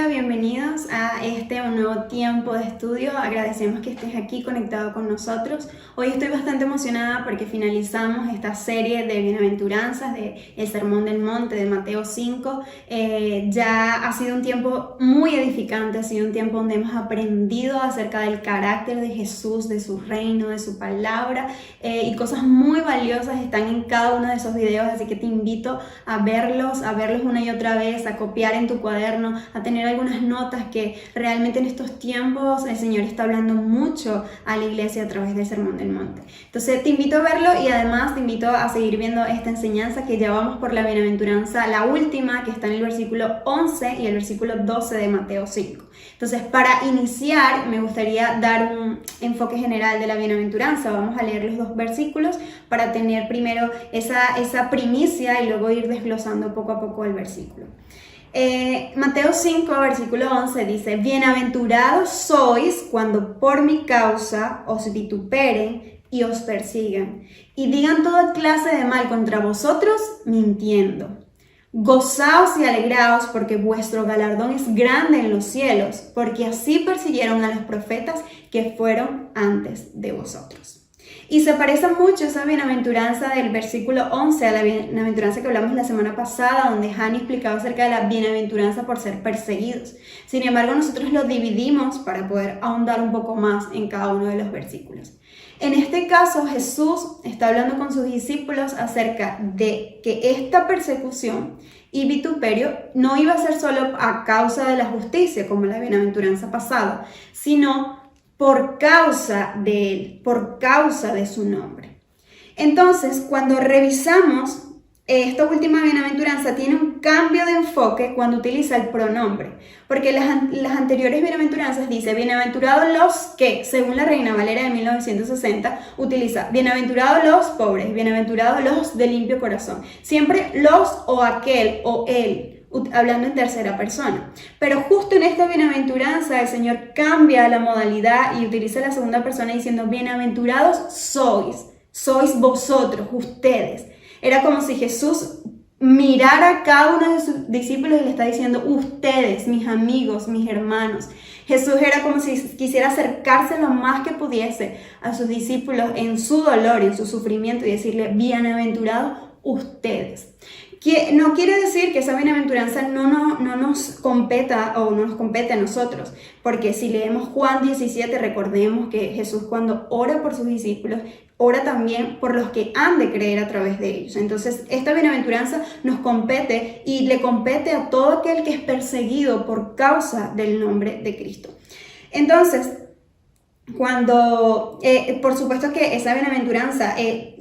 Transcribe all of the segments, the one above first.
bienvenidos a un nuevo tiempo de estudio. Agradecemos que estés aquí conectado con nosotros. Hoy estoy bastante emocionada porque finalizamos esta serie de bienaventuranzas del Sermón del Monte de Mateo 5. Ya ha sido un tiempo muy edificante, ha sido un tiempo donde hemos aprendido acerca del carácter de Jesús, de su reino, de su palabra, y cosas muy valiosas están en cada uno de esos videos, así que te invito a verlos una y otra vez, a copiar en tu cuaderno, a tener algunas notas, que realmente en estos tiempos el Señor está hablando mucho a la iglesia a través del Sermón del Monte. Entonces te invito a verlo y además te invito a seguir viendo esta enseñanza que ya vamos por la bienaventuranza, la última, que está en el versículo 11 y el versículo 12 de Mateo 5. Entonces, para iniciar me gustaría dar un enfoque general de la bienaventuranza. Vamos a leer los dos versículos para tener primero esa primicia y luego ir desglosando poco a poco el versículo. Mateo 5, versículo 11 dice: bienaventurados sois cuando por mi causa os vituperen y os persigan, y digan toda clase de mal contra vosotros, mintiendo. Gozaos y alegraos, porque vuestro galardón es grande en los cielos, porque así persiguieron a los profetas que fueron antes de vosotros. Y se parece mucho esa bienaventuranza del versículo 11 a la bienaventuranza que hablamos la semana pasada, donde Hani explicaba acerca de la bienaventuranza por ser perseguidos. Sin embargo, nosotros lo dividimos para poder ahondar un poco más en cada uno de los versículos. En este caso, Jesús está hablando con sus discípulos acerca de que esta persecución y vituperio no iba a ser solo a causa de la justicia, como la bienaventuranza pasada, sino por causa de Él, por causa de su nombre. Entonces, cuando revisamos esta última bienaventuranza, tiene un cambio de enfoque cuando utiliza el pronombre, porque las anteriores bienaventuranzas dice: bienaventurados los que, según la Reina Valera de 1960, utiliza bienaventurados los pobres, bienaventurados los de limpio corazón, siempre los o aquel o él, hablando en tercera persona. Pero justo en esta bienaventuranza el Señor cambia la modalidad y utiliza la segunda persona diciendo: bienaventurados sois vosotros, ustedes. Era como si Jesús mirara a cada uno de sus discípulos y le está diciendo: ustedes, mis amigos, mis hermanos. Jesús era como si quisiera acercarse lo más que pudiese a sus discípulos en su dolor, en su sufrimiento, y decirle: bienaventurados ustedes. Que no quiere decir que esa bienaventuranza no nos competa o no nos compete a nosotros, porque si leemos Juan 17, recordemos que Jesús, cuando ora por sus discípulos, ora también por los que han de creer a través de ellos. Entonces, esta bienaventuranza nos compete y le compete a todo aquel que es perseguido por causa del nombre de Cristo. Entonces, por supuesto que esa bienaventuranza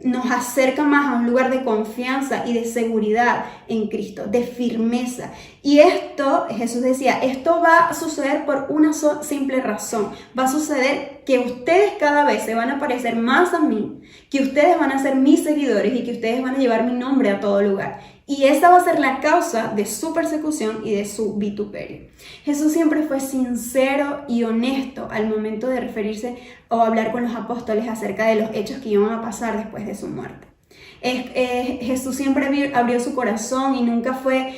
nos acerca más a un lugar de confianza y de seguridad en Cristo, de firmeza. Y esto, Jesús decía, esto va a suceder por una simple razón. Va a suceder que ustedes cada vez se van a parecer más a mí, que ustedes van a ser mis seguidores y que ustedes van a llevar mi nombre a todo lugar. Y esa va a ser la causa de su persecución y de su vituperio. Jesús siempre fue sincero y honesto al momento de referirse o hablar con los apóstoles acerca de los hechos que iban a pasar después de su muerte. Jesús siempre abrió su corazón y nunca fue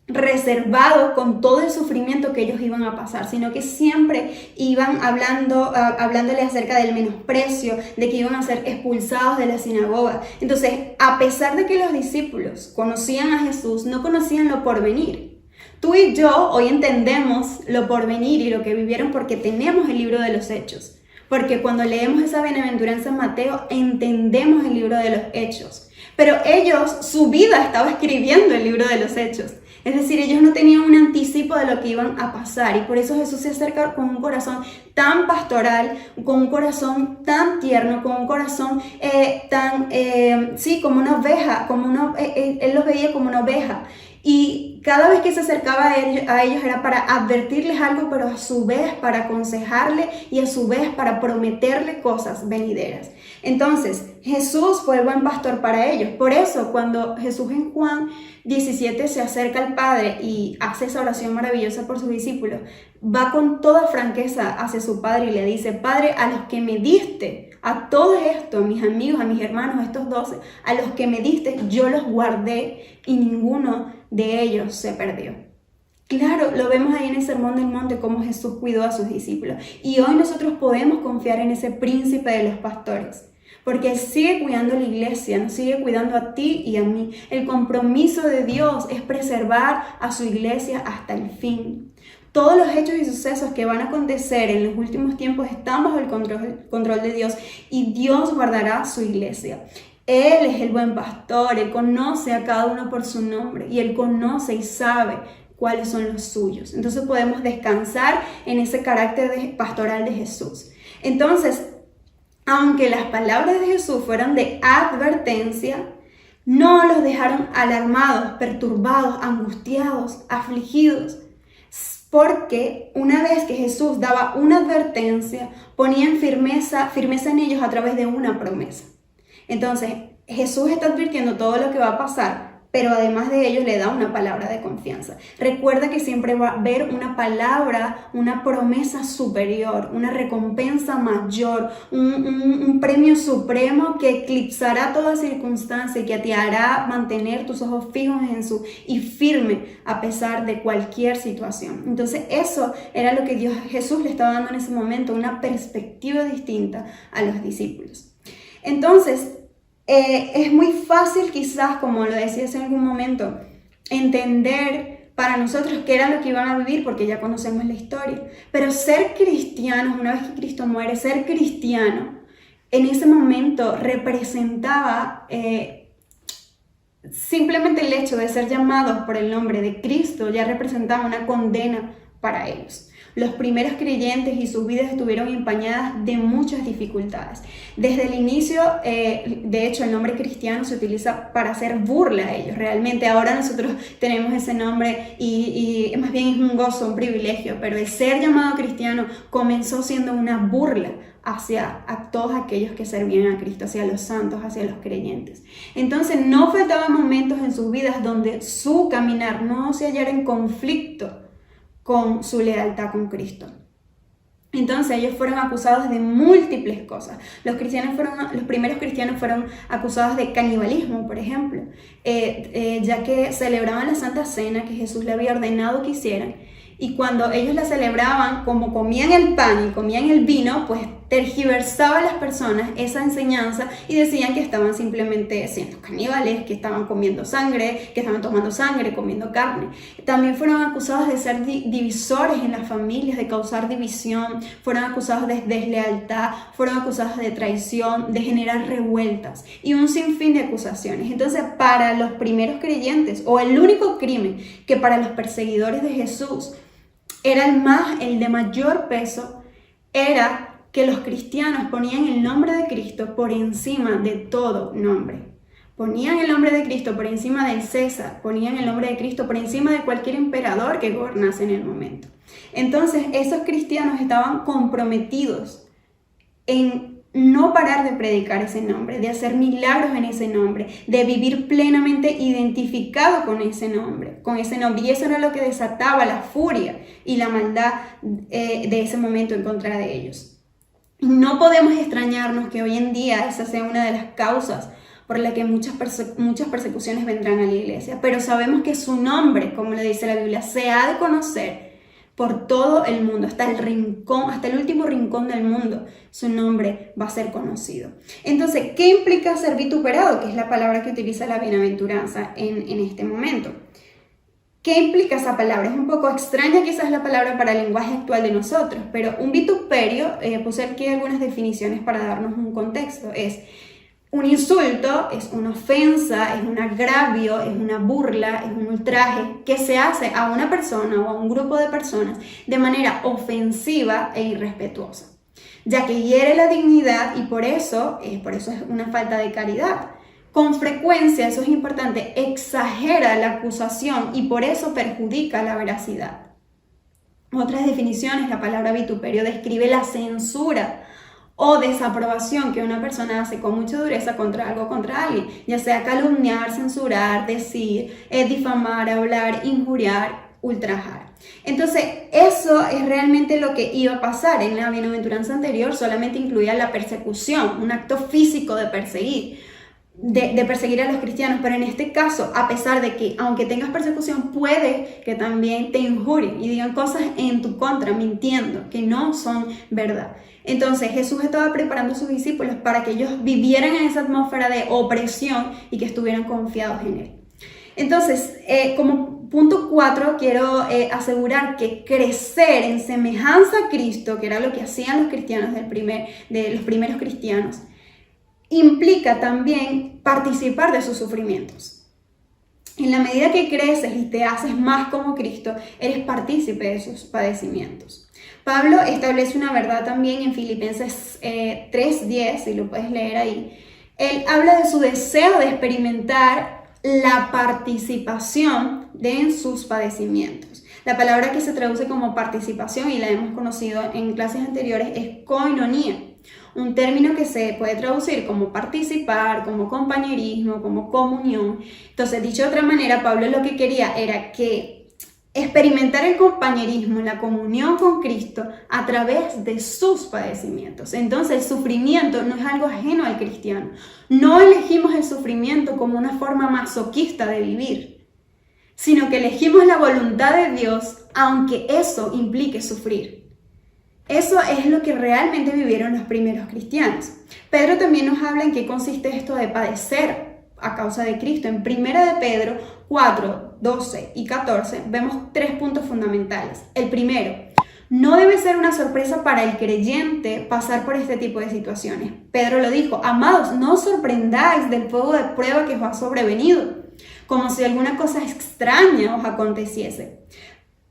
reservado con todo el sufrimiento que ellos iban a pasar, sino que siempre iban hablándole acerca del menosprecio, de que iban a ser expulsados de la sinagoga. Entonces, a pesar de que los discípulos conocían a Jesús, no conocían lo porvenir. Tú y yo hoy entendemos lo porvenir y lo que vivieron porque tenemos el libro de los Hechos. Porque cuando leemos esa bienaventuranza en Mateo, entendemos el libro de los Hechos. Pero ellos, su vida estaba escribiendo el libro de los Hechos. Es decir, ellos no tenían un anticipo de lo que iban a pasar, y por eso Jesús se acerca con un corazón tan pastoral, con un corazón tan tierno, con un corazón como una oveja, él los veía como una oveja. Y cada vez que se acercaba a ellos era para advertirles algo, pero a su vez para aconsejarle y a su vez para prometerle cosas venideras. Entonces, Jesús fue el buen pastor para ellos. Por eso, cuando Jesús en Juan 17 se acerca al Padre y hace esa oración maravillosa por sus discípulos, va con toda franqueza hacia su Padre y le dice: Padre, a los que me diste, a todos estos, mis amigos, a mis hermanos, estos 12, a los que me diste, yo los guardé y ninguno de ellos se perdió. Claro, lo vemos ahí en el Sermón del Monte, cómo Jesús cuidó a sus discípulos. Y hoy nosotros podemos confiar en ese príncipe de los pastores, porque Él sigue cuidando a la iglesia, nos sigue cuidando a ti y a mí. El compromiso de Dios es preservar a su iglesia hasta el fin. Todos los hechos y sucesos que van a acontecer en los últimos tiempos están bajo el control de Dios, y Dios guardará su iglesia. Él es el buen pastor, Él conoce a cada uno por su nombre y Él conoce y sabe cuáles son los suyos. Entonces podemos descansar en ese carácter pastoral de Jesús. Entonces, aunque las palabras de Jesús fueran de advertencia, no los dejaron alarmados, perturbados, angustiados, afligidos, porque una vez que Jesús daba una advertencia, ponían firmeza en ellos a través de una promesa. Entonces, Jesús está advirtiendo todo lo que va a pasar, pero además de ellos le da una palabra de confianza. Recuerda que siempre va a haber una palabra, una promesa superior, una recompensa mayor, un premio supremo que eclipsará toda circunstancia y que te hará mantener tus ojos fijos y firme a pesar de cualquier situación. Entonces eso era lo que Jesús le estaba dando en ese momento, una perspectiva distinta a los discípulos. Entonces, es muy fácil quizás, como lo decías en algún momento, entender para nosotros qué era lo que iban a vivir porque ya conocemos la historia. Pero ser cristianos, una vez que Cristo muere, ser cristiano en ese momento representaba simplemente el hecho de ser llamados por el nombre de Cristo, ya representaba una condena para ellos. Los primeros creyentes y sus vidas estuvieron empañadas de muchas dificultades. Desde el inicio, de hecho, el nombre cristiano se utiliza para hacer burla a ellos. Realmente ahora nosotros tenemos ese nombre y más bien es un gozo, un privilegio, pero el ser llamado cristiano comenzó siendo una burla hacia a todos aquellos que servían a Cristo, hacia los santos, hacia los creyentes. Entonces no faltaban momentos en sus vidas donde su caminar no se hallara en conflicto con su lealtad con Cristo. Entonces ellos fueron acusados de múltiples cosas. Los primeros cristianos fueron acusados de canibalismo, por ejemplo, ya que celebraban la Santa Cena que Jesús le había ordenado que hicieran. Y cuando ellos la celebraban, como comían el pan y comían el vino, pues tergiversaban las personas esa enseñanza y decían que estaban simplemente siendo caníbales, que estaban comiendo sangre, que estaban tomando sangre, comiendo carne. También fueron acusados de ser divisores en las familias, de causar división, fueron acusados de deslealtad, fueron acusados de traición, de generar revueltas y un sinfín de acusaciones. Entonces, para los primeros creyentes, o el único crimen que para los perseguidores de Jesús era el de mayor peso, era que los cristianos ponían el nombre de Cristo por encima de todo nombre. Ponían el nombre de Cristo por encima del César, ponían el nombre de Cristo por encima de cualquier emperador que gobernase en el momento. Entonces, esos cristianos estaban comprometidos en no parar de predicar ese nombre, de hacer milagros en ese nombre, de vivir plenamente identificado con ese nombre. Y eso era lo que desataba la furia y la maldad de ese momento en contra de ellos. No podemos extrañarnos que hoy en día esa sea una de las causas por la que muchas persecuciones vendrán a la iglesia, pero sabemos que su nombre, como le dice la Biblia, se ha de conocer por todo el mundo, hasta el último rincón del mundo, su nombre va a ser conocido. Entonces, ¿qué implica ser vituperado? Que es la palabra que utiliza la bienaventuranza en este momento. ¿Qué implica esa palabra? Es un poco extraña quizás la palabra para el lenguaje actual de nosotros, pero un vituperio, puse aquí algunas definiciones para darnos un contexto, es un insulto, es una ofensa, es un agravio, es una burla, es un ultraje que se hace a una persona o a un grupo de personas de manera ofensiva e irrespetuosa, ya que hiere la dignidad y por eso es una falta de caridad. Con frecuencia, eso es importante, exagera la acusación y por eso perjudica la veracidad. Otras definiciones, la palabra vituperio describe la censura o desaprobación que una persona hace con mucha dureza contra alguien, ya sea calumniar, censurar, decir, difamar, hablar, injuriar, ultrajar. Entonces, eso es realmente lo que iba a pasar. En la bienaventuranza anterior solamente incluía la persecución, un acto físico de perseguir. de perseguir a los cristianos, pero en este caso, a pesar de que aunque tengas persecución, puede que también te injurien y digan cosas en tu contra, mintiendo, que no son verdad. Entonces Jesús estaba preparando a sus discípulos para que ellos vivieran en esa atmósfera de opresión y que estuvieran confiados en Él. Entonces, como punto 4, quiero asegurar que crecer en semejanza a Cristo, que era lo que hacían los cristianos de los primeros cristianos, implica también participar de sus sufrimientos. En la medida que creces y te haces más como Cristo, eres partícipe de sus padecimientos. Pablo establece una verdad también en Filipenses 3:10, si lo puedes leer ahí. Él habla de su deseo de experimentar la participación en sus padecimientos. La palabra que se traduce como participación, y la hemos conocido en clases anteriores, es koinonía. Un término que se puede traducir como participar, como compañerismo, como comunión. Entonces, dicho de otra manera, Pablo lo que quería era que experimentar el compañerismo, la comunión con Cristo a través de sus padecimientos. Entonces, el sufrimiento no es algo ajeno al cristiano. No elegimos el sufrimiento como una forma masoquista de vivir, sino que elegimos la voluntad de Dios, aunque eso implique sufrir. Eso es lo que realmente vivieron los primeros cristianos. Pedro también nos habla en qué consiste esto de padecer a causa de Cristo. En 1 de Pedro 4, 12 y 14 vemos 3 puntos fundamentales. El primero, no debe ser una sorpresa para el creyente pasar por este tipo de situaciones. Pedro lo dijo: amados, no os sorprendáis del fuego de prueba que os ha sobrevenido, como si alguna cosa extraña os aconteciese.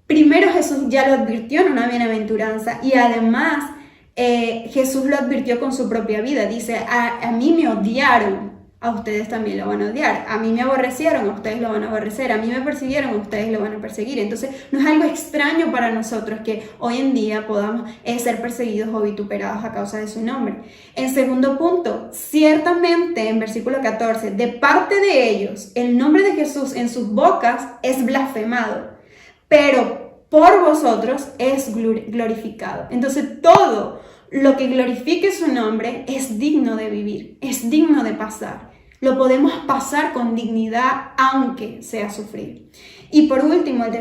Primero, Jesús ya lo advirtió en una bienaventuranza, y además Jesús lo advirtió con su propia vida. Dice: a mí me odiaron, a ustedes también lo van a odiar. A mí me aborrecieron, a ustedes lo van a aborrecer. A mí me persiguieron, a ustedes lo van a perseguir. Entonces, no es algo extraño para nosotros que hoy en día podamos ser perseguidos o vituperados a causa de su nombre. En segundo punto, ciertamente, en versículo 14, de parte de ellos, el nombre de Jesús en sus bocas es blasfemado, pero por vosotros es glorificado. Entonces, todo lo que glorifique su nombre es digno de vivir, es digno de pasar. Lo podemos pasar con dignidad, aunque sea sufrir. Y por último, el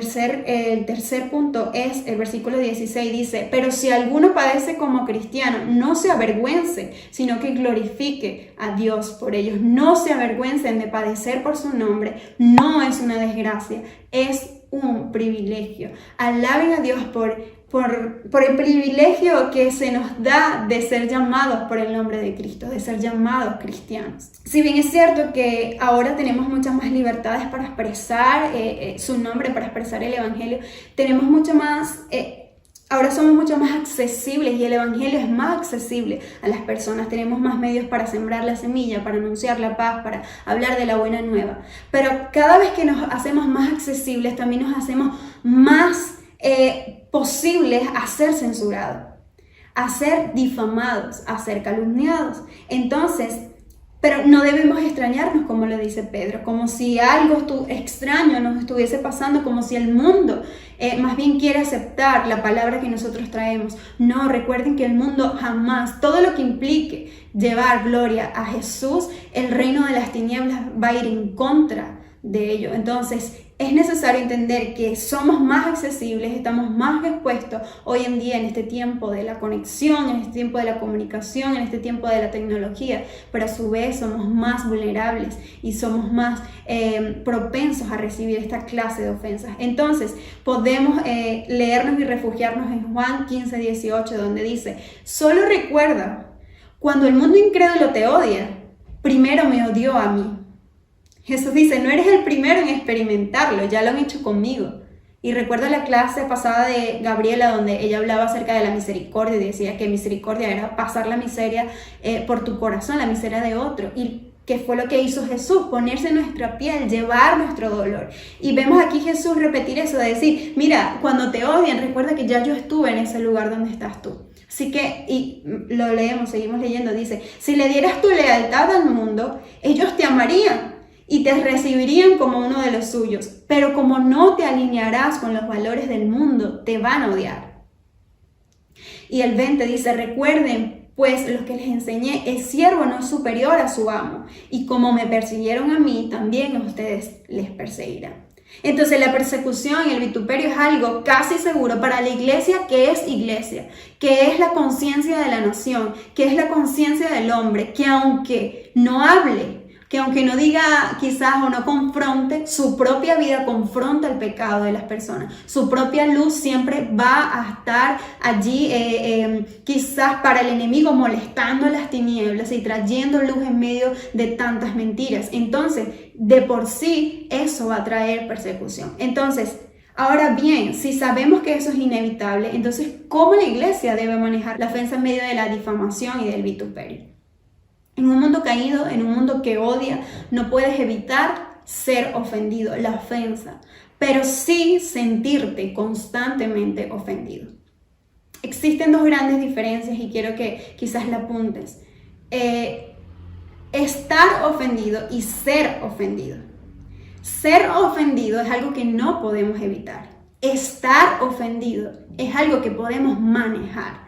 tercer punto es el versículo 16, dice: pero si alguno padece como cristiano, no se avergüence, sino que glorifique a Dios por ellos. No se avergüencen de padecer por su nombre. No es una desgracia, es un privilegio. Alaben a Dios por el privilegio que se nos da de ser llamados por el nombre de Cristo, de ser llamados cristianos. Si bien es cierto que ahora tenemos muchas más libertades para expresar su nombre, para expresar el Evangelio, tenemos mucho más, ahora somos mucho más accesibles, y el Evangelio es más accesible a las personas. Tenemos más medios para sembrar la semilla, para anunciar la paz, para hablar de la buena nueva. Pero cada vez que nos hacemos más accesibles, también nos hacemos más posibles a ser censurados, a ser difamados, a ser calumniados. Entonces, pero no debemos extrañarnos, como lo dice Pedro, como si algo extraño nos estuviese pasando, como si el mundo más bien quiere aceptar la palabra que nosotros traemos. No, recuerden que el mundo jamás, todo lo que implique llevar gloria a Jesús, el reino de las tinieblas va a ir en contra de ello. Entonces, es necesario entender que somos más accesibles, estamos más expuestos hoy en día en este tiempo de la conexión, en este tiempo de la comunicación, en este tiempo de la tecnología, pero a su vez somos más vulnerables y somos más propensos a recibir esta clase de ofensas. Entonces, podemos leernos y refugiarnos en Juan 15:18, donde dice: solo recuerda, cuando el mundo incrédulo te odia, primero me odió a mí. Jesús dice: no eres el primero en experimentarlo, ya lo han hecho conmigo. Y recuerdo la clase pasada de Gabriela, donde ella hablaba acerca de la misericordia y decía que misericordia era pasar la miseria por tu corazón, la miseria de otro. Y que fue lo que hizo Jesús, ponerse en nuestra piel, llevar nuestro dolor. Y vemos aquí Jesús repetir eso, de decir: mira, cuando te odian, recuerda que ya yo estuve en ese lugar donde estás tú. Así que, y lo leemos, seguimos leyendo, dice: si le dieras tu lealtad al mundo, ellos te amarían y te recibirían como uno de los suyos, pero como no te alinearás con los valores del mundo, te van a odiar. Y el 20 dice: recuerden pues lo que les enseñé, el siervo no es superior a su amo, y como me persiguieron a mí, también a ustedes les perseguirán. Entonces la persecución y el vituperio es algo casi seguro para la iglesia, que es la conciencia de la nación, que es la conciencia del hombre, que aunque no hable, que aunque no diga quizás o no confronte, su propia vida confronta el pecado de las personas. Su propia luz siempre va a estar allí, quizás para el enemigo, molestando las tinieblas y trayendo luz en medio de tantas mentiras. Entonces, de por sí, eso va a traer persecución. Entonces, ahora bien, si sabemos que eso es inevitable, entonces, ¿cómo la iglesia debe manejar la ofensa en medio de la difamación y del vituperio? En un mundo caído, en un mundo que odia, no puedes evitar ser ofendido, la ofensa, pero sí sentirte constantemente ofendido. Existen dos grandes diferencias y quiero que quizás la apuntes. Estar ofendido y ser ofendido. Ser ofendido es algo que no podemos evitar. Estar ofendido es algo que podemos manejar.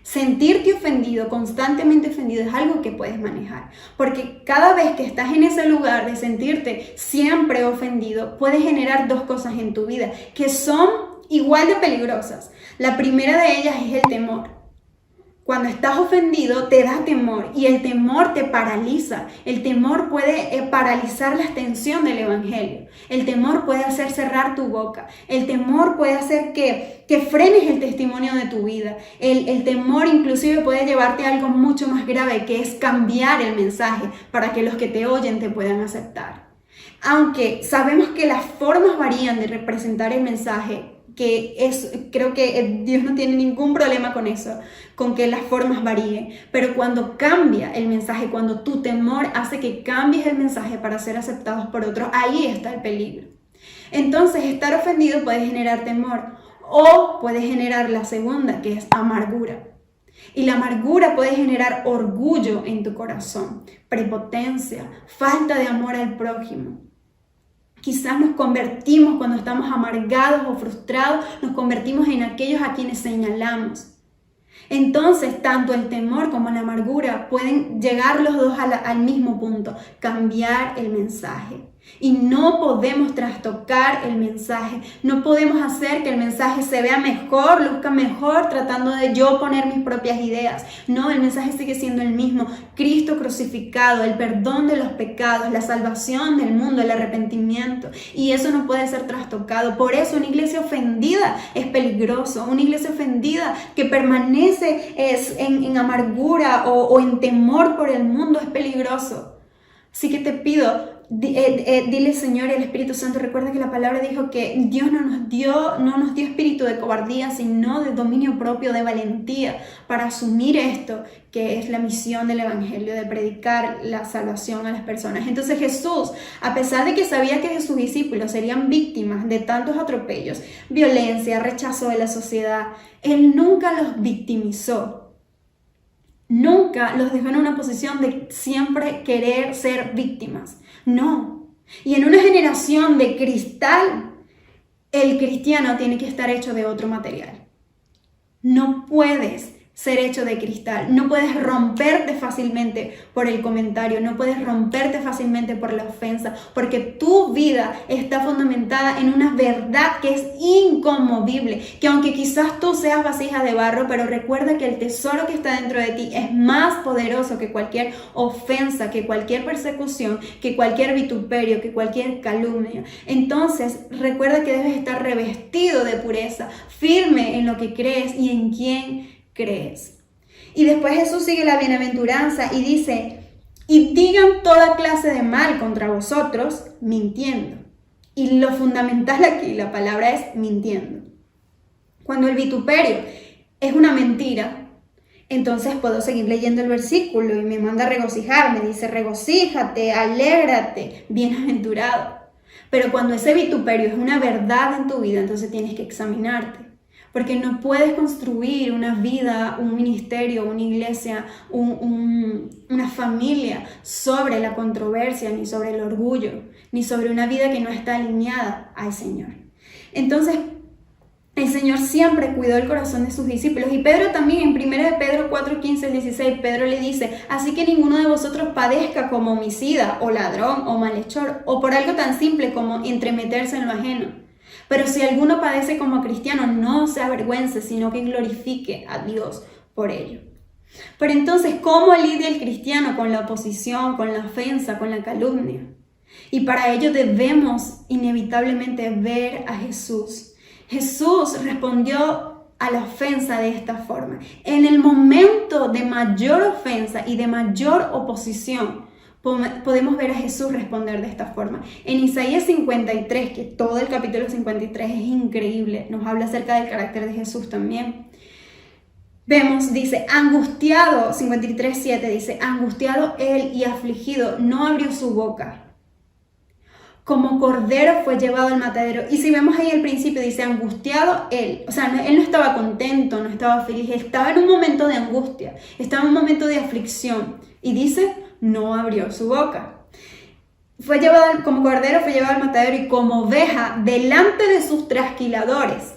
Sentirte ofendido, constantemente ofendido, es algo que puedes manejar. Porque cada vez que estás en ese lugar de sentirte siempre ofendido, puedes generar dos cosas en tu vida que son igual de peligrosas. La primera de ellas es el temor. Cuando estás ofendido te da temor y el temor te paraliza. El temor puede paralizar la extensión del evangelio. El temor puede hacer cerrar tu boca. El temor puede hacer que frenes el testimonio de tu vida. El temor inclusive puede llevarte a algo mucho más grave, que es cambiar el mensaje para que los que te oyen te puedan aceptar. Aunque sabemos que las formas varían de representar el mensaje, creo que Dios no tiene ningún problema con eso, con que las formas varíen, pero cuando cambia el mensaje, cuando tu temor hace que cambies el mensaje para ser aceptados por otros, ahí está el peligro. Entonces, estar ofendido puede generar temor o puede generar la segunda, que es amargura. Y la amargura puede generar orgullo en tu corazón, prepotencia, falta de amor al prójimo. Quizás nos convertimos, cuando estamos amargados o frustrados, nos convertimos en aquellos a quienes señalamos. Entonces, tanto el temor como la amargura pueden llegar los dos al mismo punto, cambiar el mensaje. Y no podemos trastocar el mensaje, no podemos hacer que el mensaje se vea mejor, luzca mejor, tratando de yo poner mis propias ideas. No, el mensaje sigue siendo el mismo: Cristo crucificado, el perdón de los pecados, la salvación del mundo, el arrepentimiento. Y eso no puede ser trastocado. Por eso una iglesia ofendida es peligroso. Una iglesia ofendida que permanece en amargura o en temor por el mundo es peligroso. Así que te pido, dile: Señor, el Espíritu Santo, recuerda que la palabra dijo que Dios no nos dio espíritu de cobardía, sino de dominio propio, de valentía, para asumir esto, que es la misión del evangelio, de predicar la salvación a las personas. Entonces Jesús, a pesar de que sabía que sus discípulos serían víctimas de tantos atropellos, violencia, rechazo de la sociedad, Él nunca los victimizó. Nunca los dejó en una posición de siempre querer ser víctimas. No. Y en una generación de cristal, el cristiano tiene que estar hecho de otro material. No puedes ser hecho de cristal, no puedes romperte fácilmente por el comentario, no puedes romperte fácilmente por la ofensa, porque tu vida está fundamentada en una verdad que es inconmovible, que aunque quizás tú seas vasija de barro, pero recuerda que el tesoro que está dentro de ti es más poderoso que cualquier ofensa, que cualquier persecución, que cualquier vituperio, que cualquier calumnia. Entonces recuerda que debes estar revestido de pureza, firme en lo que crees y en quién crees. Y después Jesús sigue la bienaventuranza y dice: y digan toda clase de mal contra vosotros, mintiendo. Y lo fundamental aquí, la palabra es mintiendo. Cuando el vituperio es una mentira, entonces puedo seguir leyendo el versículo y me manda a regocijarme. Dice: regocíjate, alégrate, bienaventurado. Pero cuando ese vituperio es una verdad en tu vida, entonces tienes que examinarte. Porque no puedes construir una vida, un ministerio, una iglesia, una familia sobre la controversia, ni sobre el orgullo, ni sobre una vida que no está alineada al Señor. Entonces, El Señor siempre cuidó el corazón de sus discípulos. Y Pedro también, en 1 de Pedro 4, 15 al 16, Pedro le dice: así que ninguno de vosotros padezca como homicida, o ladrón, o malhechor, o por algo tan simple como entremeterse en lo ajeno. Pero si alguno padece como cristiano, no se avergüence, sino que glorifique a Dios por ello. Pero entonces, ¿cómo lidia el cristiano con la oposición, con la ofensa, con la calumnia? Y para ello debemos inevitablemente ver a Jesús. Jesús respondió a la ofensa de esta forma. En el momento de mayor ofensa y de mayor oposición, podemos ver a Jesús responder de esta forma. En Isaías 53, que todo el capítulo 53 es increíble, nos habla acerca del carácter de Jesús también. Vemos, dice, angustiado, 53:7 dice, angustiado él y afligido, no abrió su boca. Como cordero fue llevado al matadero. Y si vemos ahí al principio, dice angustiado él. O sea, él no estaba contento, no estaba feliz, estaba en un momento de angustia, estaba en un momento de aflicción. Y dice, no abrió su boca. Fue llevado, como cordero fue llevado al matadero y como oveja delante de sus trasquiladores.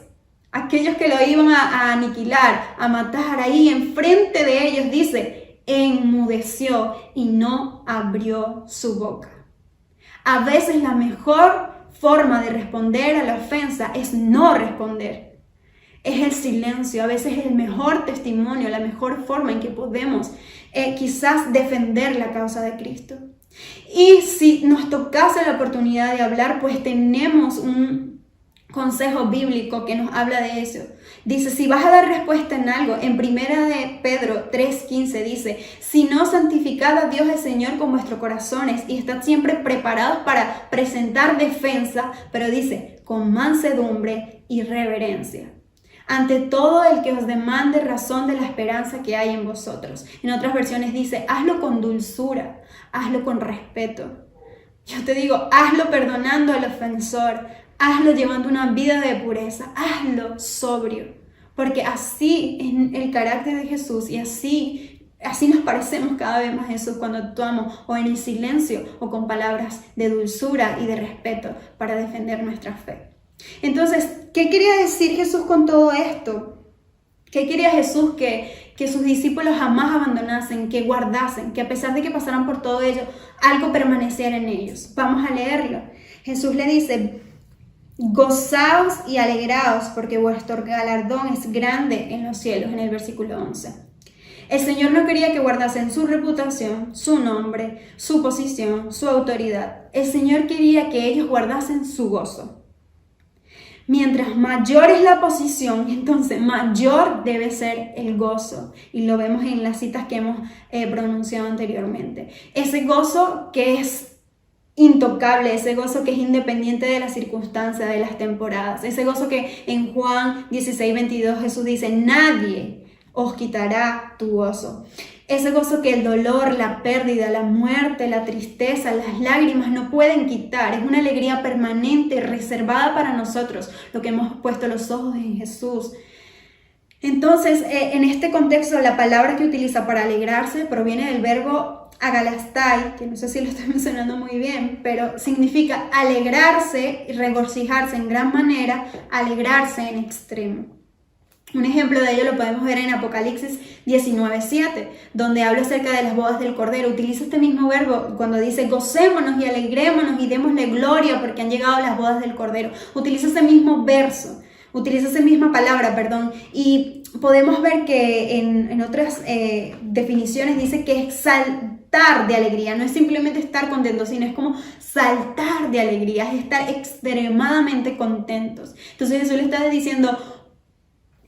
Aquellos que lo iban a aniquilar, a matar, ahí enfrente de ellos, dice, enmudeció y no abrió su boca. A veces la mejor forma de responder a la ofensa es no responder. Es el silencio, a veces es el mejor testimonio, la mejor forma en que podemos quizás defender la causa de Cristo. Y si nos tocase la oportunidad de hablar, pues tenemos un consejo bíblico que nos habla de eso. Dice, si vas a dar respuesta en algo, en 1 de Pedro 3:15 dice, si no, santificad a Dios el Señor con vuestros corazones y estad siempre preparados para presentar defensa, pero dice, con mansedumbre y reverencia. Ante todo el que os demande razón de la esperanza que hay en vosotros. En otras versiones dice, hazlo con dulzura, hazlo con respeto. Yo te digo, hazlo perdonando al ofensor, hazlo llevando una vida de pureza, hazlo sobrio, porque así es el carácter de Jesús y así nos parecemos cada vez más a Jesús cuando actuamos o en el silencio o con palabras de dulzura y de respeto para defender nuestra fe. Entonces, ¿qué quería decir Jesús con todo esto? ¿Qué quería Jesús? Que sus discípulos jamás abandonasen, que guardasen, que a pesar de que pasaran por todo ello, algo permaneciera en ellos. Vamos a leerlo. Jesús le dice, gozaos y alegraos porque vuestro galardón es grande en los cielos, en el versículo 11. El Señor no quería que guardasen su reputación, su nombre, su posición, su autoridad. El Señor quería que ellos guardasen su gozo. Mientras mayor es la posición, entonces mayor debe ser el gozo. Y lo vemos en las citas que hemos pronunciado anteriormente. Ese gozo que es intocable, ese gozo que es independiente de las circunstancias, de las temporadas. Ese gozo que en Juan 16:22 Jesús dice, nadie os quitará tu gozo. Ese gozo que el dolor, la pérdida, la muerte, la tristeza, las lágrimas no pueden quitar. Es una alegría permanente, reservada para nosotros, lo que hemos puesto los ojos en Jesús. Entonces, en este contexto, la palabra que utiliza para alegrarse proviene del verbo agalastai, que no sé si lo estoy mencionando muy bien, pero significa alegrarse y regocijarse en gran manera, alegrarse en extremo. Un ejemplo de ello lo podemos ver en Apocalipsis 19:7, donde habla acerca de las bodas del Cordero. Utiliza este mismo verbo cuando dice gocémonos y alegrémonos y démosle gloria porque han llegado las bodas del Cordero. Utiliza ese mismo verso, utiliza esa misma palabra, y podemos ver que en otras definiciones dice que es saltar de alegría. No es simplemente estar contentos, sino es como saltar de alegría, es estar extremadamente contentos. Entonces Jesús le está diciendo,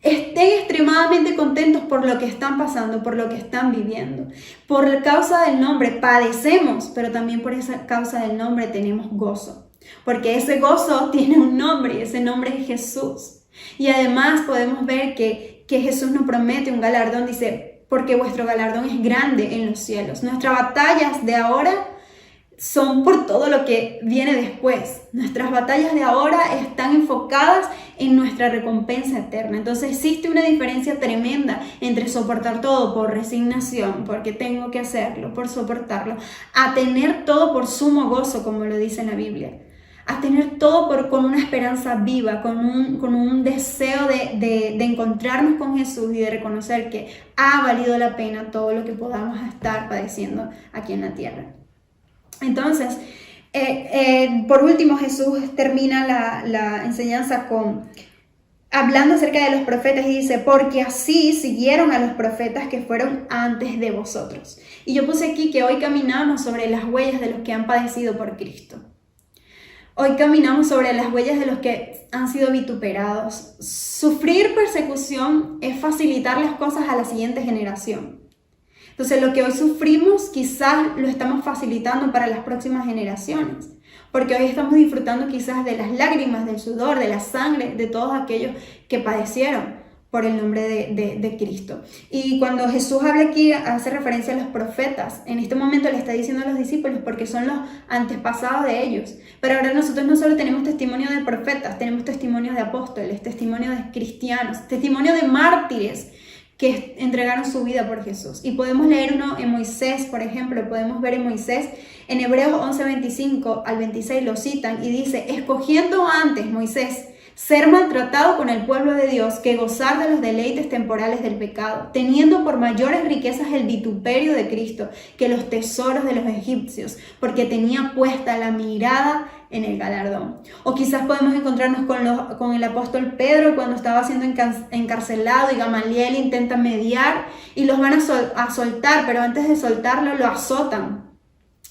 estén extremadamente contentos por lo que están pasando, por lo que están viviendo. Por causa del nombre padecemos, pero también por esa causa del nombre tenemos gozo. Porque ese gozo tiene un nombre y ese nombre es Jesús. Y además podemos ver que Jesús nos promete un galardón, dice, porque vuestro galardón es grande en los cielos. Nuestras batallas de ahora son por todo lo que viene después. Nuestras batallas de ahora están enfocadas en nuestra recompensa eterna. Entonces existe una diferencia tremenda entre soportar todo por resignación, porque tengo que hacerlo, por soportarlo, a tener todo por sumo gozo, como lo dice en la Biblia. a tener todo con una esperanza viva, con un deseo de encontrarnos con Jesús y de reconocer que ha valido la pena todo lo que podamos estar padeciendo aquí en la tierra. Entonces, por último, Jesús termina la enseñanza hablando acerca de los profetas y dice, porque así siguieron a los profetas que fueron antes de vosotros. Y yo puse aquí que hoy caminamos sobre las huellas de los que han padecido por Cristo. Hoy caminamos sobre las huellas de los que han sido vituperados. Sufrir persecución es facilitar las cosas a la siguiente generación. Entonces, lo que hoy sufrimos quizás lo estamos facilitando para las próximas generaciones. Porque hoy estamos disfrutando quizás de las lágrimas, del sudor, de la sangre, de todos aquellos que padecieron por el nombre de Cristo. Y cuando Jesús habla aquí, hace referencia a los profetas. En este momento le está diciendo a los discípulos porque son los antepasados de ellos. Pero ahora nosotros no solo tenemos testimonio de profetas, tenemos testimonio de apóstoles, testimonio de cristianos, testimonio de mártires que entregaron su vida por Jesús. Y podemos leer uno en Moisés, por ejemplo, podemos ver en Moisés, en Hebreos 11:25 al 26 lo citan y dice, escogiendo antes Moisés ser maltratado con el pueblo de Dios que gozar de los deleites temporales del pecado, teniendo por mayores riquezas el vituperio de Cristo que los tesoros de los egipcios, porque tenía puesta la mirada en el galardón. O quizás podemos encontrarnos con el apóstol Pedro cuando estaba siendo encarcelado y Gamaliel intenta mediar y los van a soltar, pero antes de soltarlo lo azotan.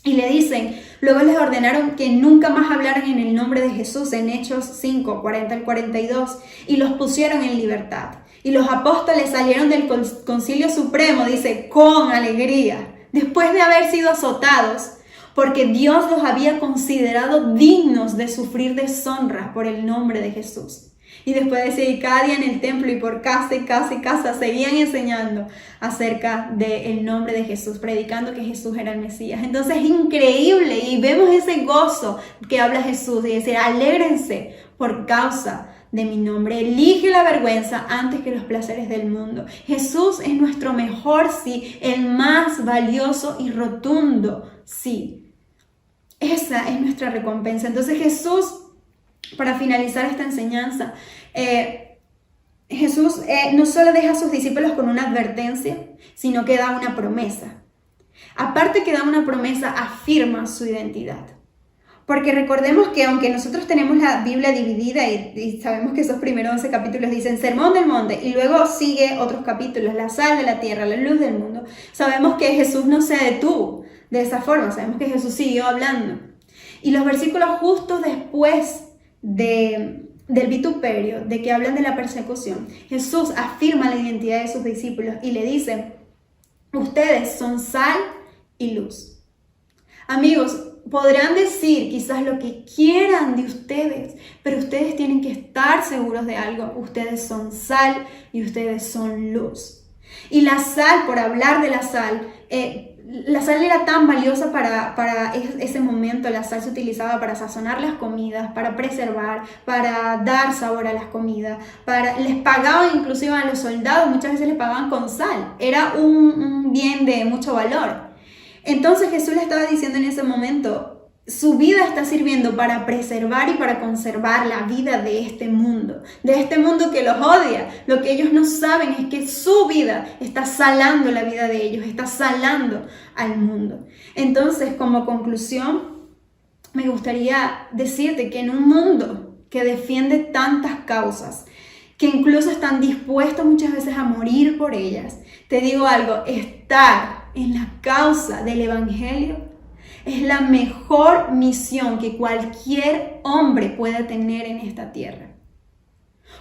Y le dicen, luego les ordenaron que nunca más hablaran en el nombre de Jesús en Hechos 5, 40 al 42 y los pusieron en libertad. Y los apóstoles salieron del concilio supremo, dice, con alegría, después de haber sido azotados, porque Dios los había considerado dignos de sufrir deshonra por el nombre de Jesús. Y después decía, cada día en el templo y por casa y casa y casa seguían enseñando acerca del nombre de Jesús, predicando que Jesús era el Mesías. Entonces es increíble y vemos ese gozo que habla Jesús y decir, alégrense por causa de mi nombre. Elige la vergüenza antes que los placeres del mundo. Jesús es nuestro mejor sí, el más valioso y rotundo sí. Esa es nuestra recompensa. Entonces Jesús, para finalizar esta enseñanza, Jesús no solo deja a sus discípulos con una advertencia, sino que da una promesa. Aparte que da una promesa, afirma su identidad. Porque recordemos que aunque nosotros tenemos la Biblia dividida y sabemos que esos primeros 11 capítulos dicen Sermón del Monte y luego sigue otros capítulos, la sal de la tierra, la luz del mundo, sabemos que Jesús no se detuvo de esa forma, sabemos que Jesús siguió hablando. Y los versículos justo después del vituperio, de que hablan de la persecución, Jesús afirma la identidad de sus discípulos y le dice, ustedes son sal y luz. Amigos, podrán decir quizás lo que quieran de ustedes, pero ustedes tienen que estar seguros de algo, ustedes son sal y ustedes son luz. Y la sal, por hablar de la sal era tan valiosa para ese momento. La sal se utilizaba para sazonar las comidas, para preservar, para dar sabor a las comidas. Les pagaban inclusive a los soldados, muchas veces les pagaban con sal. Era un bien de mucho valor. Entonces Jesús le estaba diciendo en ese momento, su vida está sirviendo para preservar y para conservar la vida de este mundo que los odia. Lo que ellos no saben es que su vida está salando la vida de ellos, está salando al mundo. Entonces, como conclusión, me gustaría decirte que en un mundo que defiende tantas causas, que incluso están dispuestos muchas veces a morir por ellas, te digo algo, estar en la causa del Evangelio es la mejor misión que cualquier hombre puede tener en esta tierra.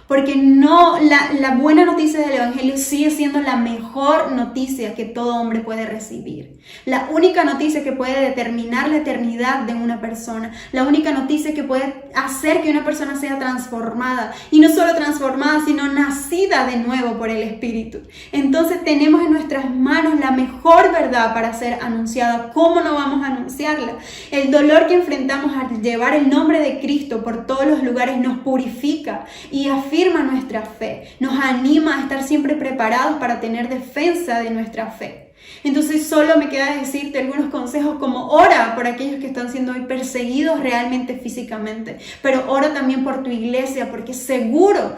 Porque la buena noticia del Evangelio sigue siendo la mejor noticia que todo hombre puede recibir. La única noticia que puede determinar la eternidad de una persona. La única noticia que puede hacer que una persona sea transformada. Y no solo transformada, sino nacida de nuevo por el Espíritu. Entonces tenemos en nuestras manos la mejor verdad para ser anunciada. ¿Cómo no vamos a anunciarla? El dolor que enfrentamos al llevar el nombre de Cristo por todos los lugares nos purifica y afirma nuestra fe, nos anima a estar siempre preparados para tener defensa de nuestra fe. Entonces solo me queda decirte algunos consejos como ora por aquellos que están siendo hoy perseguidos realmente físicamente, pero ora también por tu iglesia, porque seguro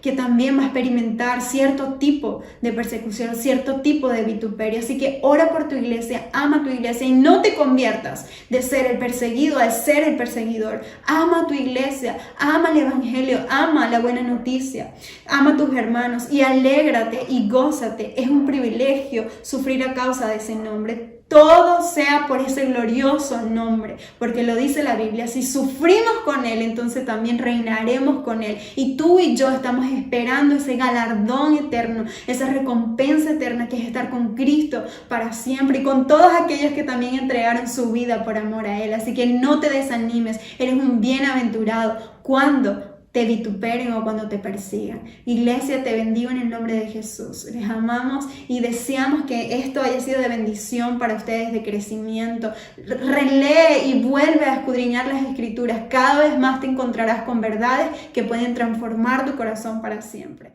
que también va a experimentar cierto tipo de persecución, cierto tipo de vituperio. Así que ora por tu iglesia, ama tu iglesia y no te conviertas de ser el perseguido a ser el perseguidor. Ama tu iglesia, ama el evangelio, ama la buena noticia, ama a tus hermanos y alégrate y gózate. Es un privilegio sufrir a causa de ese nombre. Todo sea por ese glorioso nombre, porque lo dice la Biblia, si sufrimos con Él, entonces también reinaremos con Él. Y tú y yo estamos esperando ese galardón eterno, esa recompensa eterna que es estar con Cristo para siempre y con todos aquellos que también entregaron su vida por amor a Él. Así que no te desanimes, eres un bienaventurado cuando te vituperen o cuando te persigan. Iglesia, te bendigo en el nombre de Jesús. Les amamos y deseamos que esto haya sido de bendición para ustedes, de crecimiento. Relee y vuelve a escudriñar las Escrituras. Cada vez más te encontrarás con verdades que pueden transformar tu corazón para siempre.